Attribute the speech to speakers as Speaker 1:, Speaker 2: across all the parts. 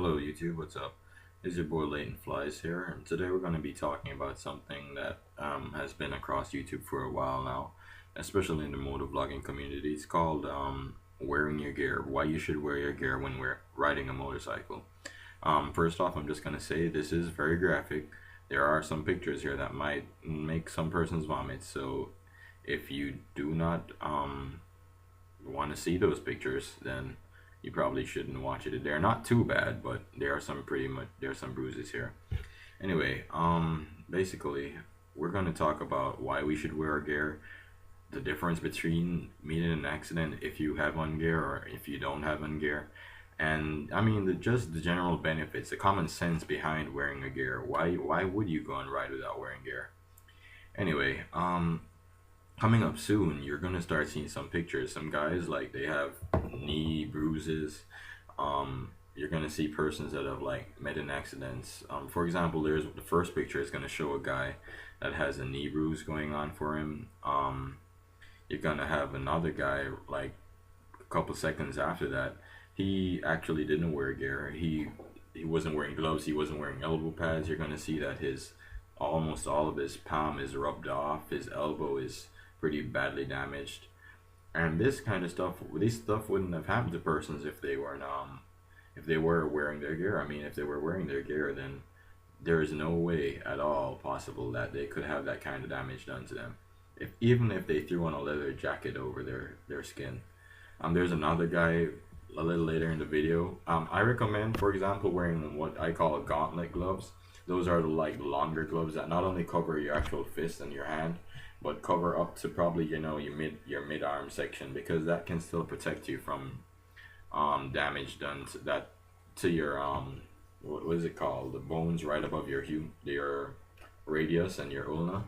Speaker 1: Hello YouTube, what's up? It's your boy Leighton Flies here, and today we're going to be talking about something that has been across YouTube for a while now, especially in the motovlogging community. It's called wearing your gear. Why you should wear your gear when we're riding a motorcycle. First off, I'm just going to say this is very graphic. There are some pictures here that might make some persons vomit, so if you do not want to see those pictures, then you probably shouldn't watch it. They're not too bad, but there are some bruises here. Anyway, basically we're going to talk about why we should wear gear, the difference between meeting an accident if you have on gear or if you don't have on gear, and I mean just the general benefits, the common sense behind wearing a gear. Why would you go and ride without wearing gear? Anyway, coming up soon, you're gonna start seeing some pictures. Some guys, like, they have knee bruises. You're gonna see persons that have like met in accidents. For example, there's the first picture is gonna show a guy that has a knee bruise going on for him. You're gonna have another guy like a couple seconds after that. He actually didn't wear gear. He wasn't wearing gloves. He wasn't wearing elbow pads. You're gonna see that his almost all of his palm is rubbed off. His elbow is pretty badly damaged, and this stuff wouldn't have happened to persons if they were wearing their gear. I mean, if they were wearing their gear, then there is no way at all possible that they could have that kind of damage done to them, even if they threw on a leather jacket over their skin. There's another guy a little later in the video. I recommend, for example, wearing what I call gauntlet gloves. Those are the like longer gloves that not only cover your actual fist and your hand, but cover up to probably your mid arm section, because that can still protect you from damage done to your what is it called, the bones right above your radius and your ulna.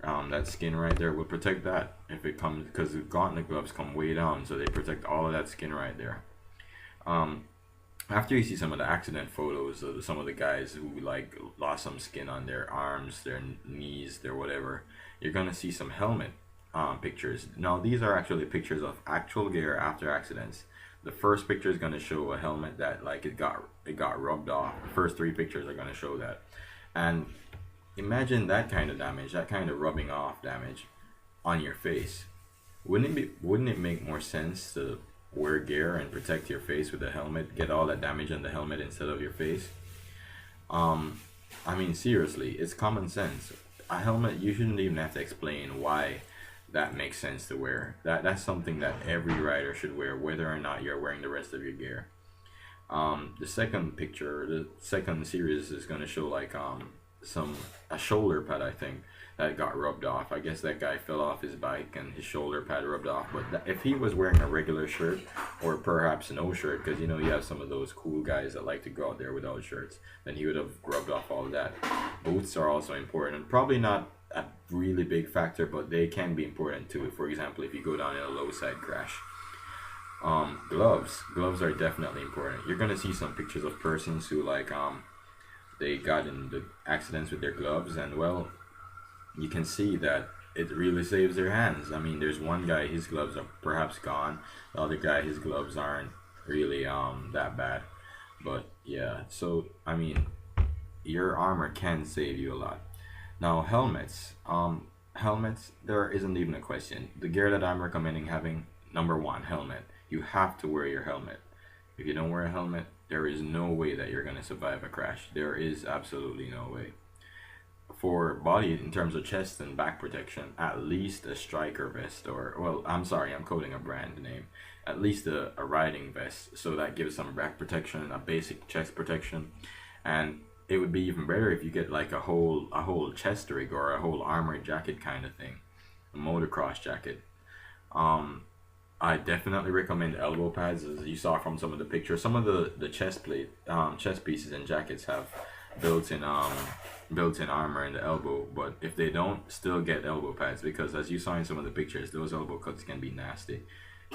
Speaker 1: That skin right there will protect that if it comes, because the gauntlet gloves come way down, so they protect all of that skin right there. After you see some of the accident photos of some of the guys who like lost some skin on their arms, their knees, their whatever, you're gonna see some helmet pictures. Now these are actually pictures of actual gear after accidents. The first picture is gonna show a helmet that like it got rubbed off. The first three pictures are gonna show that, and imagine that kind of damage, that kind of rubbing off damage on your face. Wouldn't it make more sense to wear gear and protect your face with a helmet, get all that damage on the helmet instead of your face? I mean, seriously, it's common sense. A helmet, you shouldn't even have to explain why that makes sense to wear. That's something that every rider should wear, whether or not you're wearing the rest of your gear. The second picture, the second series is going to show like a shoulder pad, I think, that got rubbed off. I guess that guy fell off his bike and his shoulder pad rubbed off. But if he was wearing a regular shirt, or perhaps no shirt, because you have some of those cool guys that like to go out there without shirts, then he would have rubbed off all of that. Boots are also important. Probably not a really big factor, but they can be important too. For example, if you go down in a low side crash. Gloves are definitely important. You're gonna see some pictures of persons who like they got in the accidents with their gloves, and well, you can see that it really saves their hands. I mean, there's one guy, his gloves are perhaps gone. The other guy, his gloves aren't really that bad. But yeah, so I mean, your armor can save you a lot. Now helmets, there isn't even a question. The gear that I'm recommending having, number one, helmet. You have to wear your helmet. If you don't wear a helmet, there is no way that you're going to survive a crash. There is absolutely no way. For body, in terms of chest and back protection, at least a striker vest, or, well, I'm sorry, I'm quoting a brand name. At least a riding vest, so that gives some back protection, a basic chest protection. And it would be even better if you get like a whole chest rig or a whole armored jacket kind of thing, a motocross jacket. I definitely recommend elbow pads, as you saw from some of the pictures. Some of the chest pieces and jackets have built-in armor in the elbow, but if they don't, still get elbow pads, because as you saw in some of the pictures, those elbow cuts can be nasty.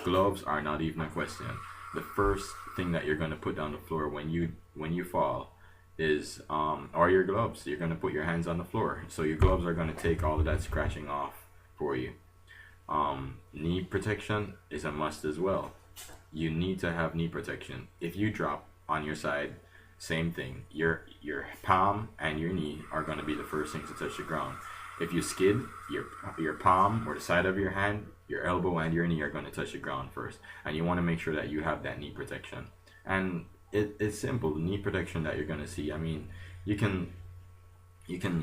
Speaker 1: Gloves are not even a question. The first thing that you're going to put down the floor when you fall is are your gloves. You're going to put your hands on the floor, so your gloves are going to take all of that scratching off for you. Knee protection is a must as well. You need to have knee protection. If you drop on your side, same thing. Your palm and your knee are going to be the first things to touch the ground. If you skid, your palm or the side of your hand, your elbow and your knee are going to touch the ground first, and you want to make sure that you have that knee protection. And it's simple. The knee protection that you're going to see, I mean, you can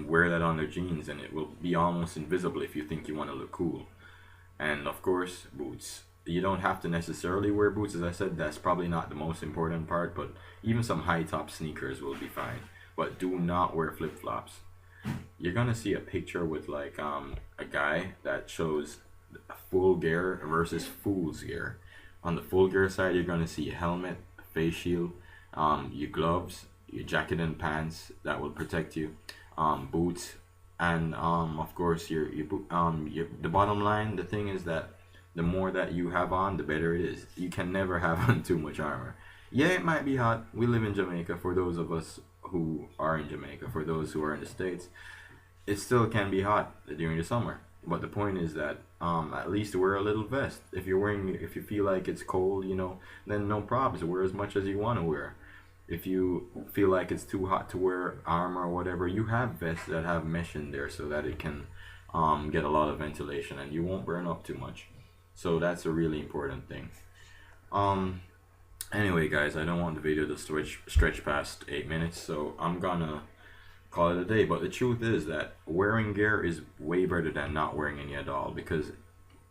Speaker 1: wear that on their jeans and it will be almost invisible if you think you want to look cool. And of course, boots. You don't have to necessarily wear boots. As I said, that's probably not the most important part, but even some high top sneakers will be fine. But do not wear flip flops. You're gonna see a picture with like a guy that shows full gear versus fool's gear. On the full gear side, you're gonna see a helmet, face shield, your gloves, your jacket and pants that will protect you, boots, and of course the bottom line. The thing is that the more that you have on, the better it is. You can never have on too much armor. Yeah, it might be hot. We live in Jamaica. For those of us who are in Jamaica, for those who are in the States, it still can be hot during the summer. But the point is that at least wear a little vest. If you feel like it's cold, then no problems. Wear as much as you want to wear. If you feel like it's too hot to wear armor or whatever, you have vests that have mesh in there so that it can get a lot of ventilation and you won't burn up too much. So that's a really important thing. Anyway, guys, I don't want the video to stretch past 8 minutes, so I'm gonna call it a day. But the truth is that wearing gear is way better than not wearing any at all, because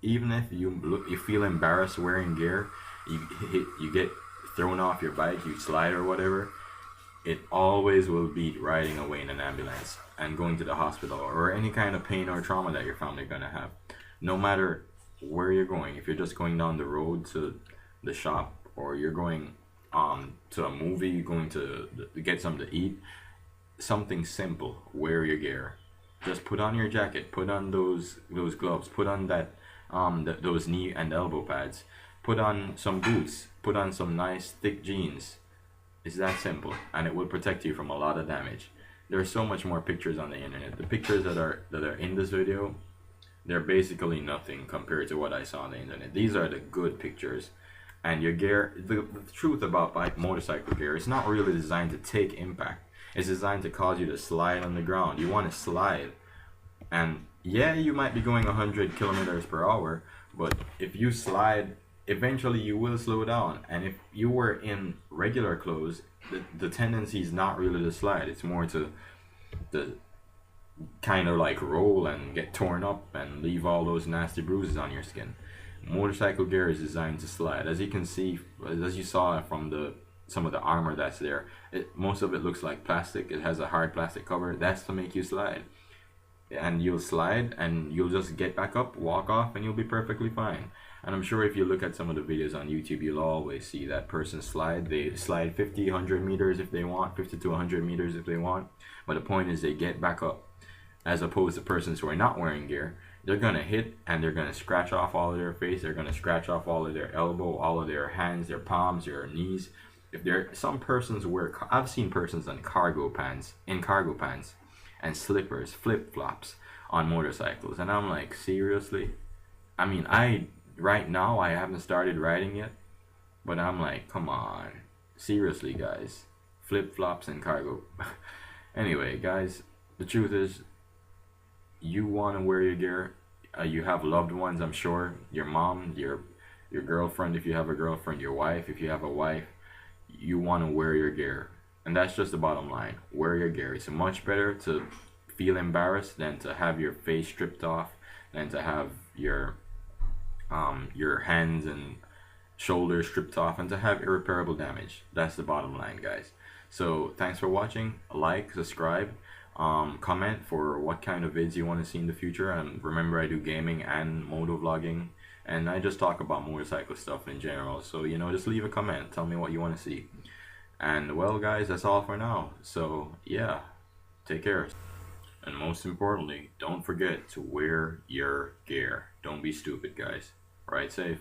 Speaker 1: even if you feel embarrassed wearing gear, you get thrown off your bike, you slide or whatever, it always will beat riding away in an ambulance and going to the hospital or any kind of pain or trauma that your family gonna have. No matter where you're going, if you're just going down the road to the shop, or you're going to a movie, you're going to get something to eat, something simple, wear your gear. Just put on your jacket, put on those gloves, put on that those knee and elbow pads, put on some boots, put on some nice thick jeans. It's that simple, and it will protect you from a lot of damage. There's so much more pictures on the internet. The pictures that are in this video, they're basically nothing compared to what I saw on the internet. These are the good pictures. And your gear, the truth about motorcycle gear, it's not really designed to take impact. It's designed to cause you to slide on the ground. You want to slide. And yeah, you might be going 100 kilometers per hour, but if you slide, eventually you will slow down. And if you were in regular clothes, the tendency is not really to slide. It's more to kind of like roll and get torn up and leave all those nasty bruises on your skin. Motorcycle gear is designed to slide. As you can see, as you saw from some of the armor that's there, most of it looks like plastic. It has a hard plastic cover. That's to make you slide. And you'll slide and you'll just get back up, walk off, and you'll be perfectly fine. And I'm sure if you look at some of the videos on YouTube, you'll always see that person slide. They slide 50, 100 meters if they want, 50 to 100 meters if they want. But the point is they get back up. As opposed to persons who are not wearing gear, they're gonna hit and they're gonna scratch off all of their face. They're gonna scratch off all of their elbow, all of their hands, their palms, their knees. Some persons wear, I've seen persons in cargo pants and slippers, flip flops on motorcycles, and I'm like, seriously? I mean, right now I haven't started riding yet, but I'm like, come on, seriously, guys, flip flops and cargo. Anyway, guys, the truth is, you want to wear your gear. You have loved ones, I'm sure, your mom, your girlfriend if you have a girlfriend, your wife if you have a wife. You want to wear your gear, and that's just the bottom line. Wear your gear. It's much better to feel embarrassed than to have your face stripped off, than to have your hands and shoulders stripped off, and to have irreparable damage. That's the bottom line, guys. So thanks for watching. Like, subscribe, comment for what kind of vids you want to see in the future. And remember, I do gaming and moto vlogging, and I just talk about motorcycle stuff in general. So just leave a comment, tell me what you want to see. And well, guys, that's all for now. So yeah, take care, and most importantly, don't forget to wear your gear. Don't be stupid, guys. Ride safe.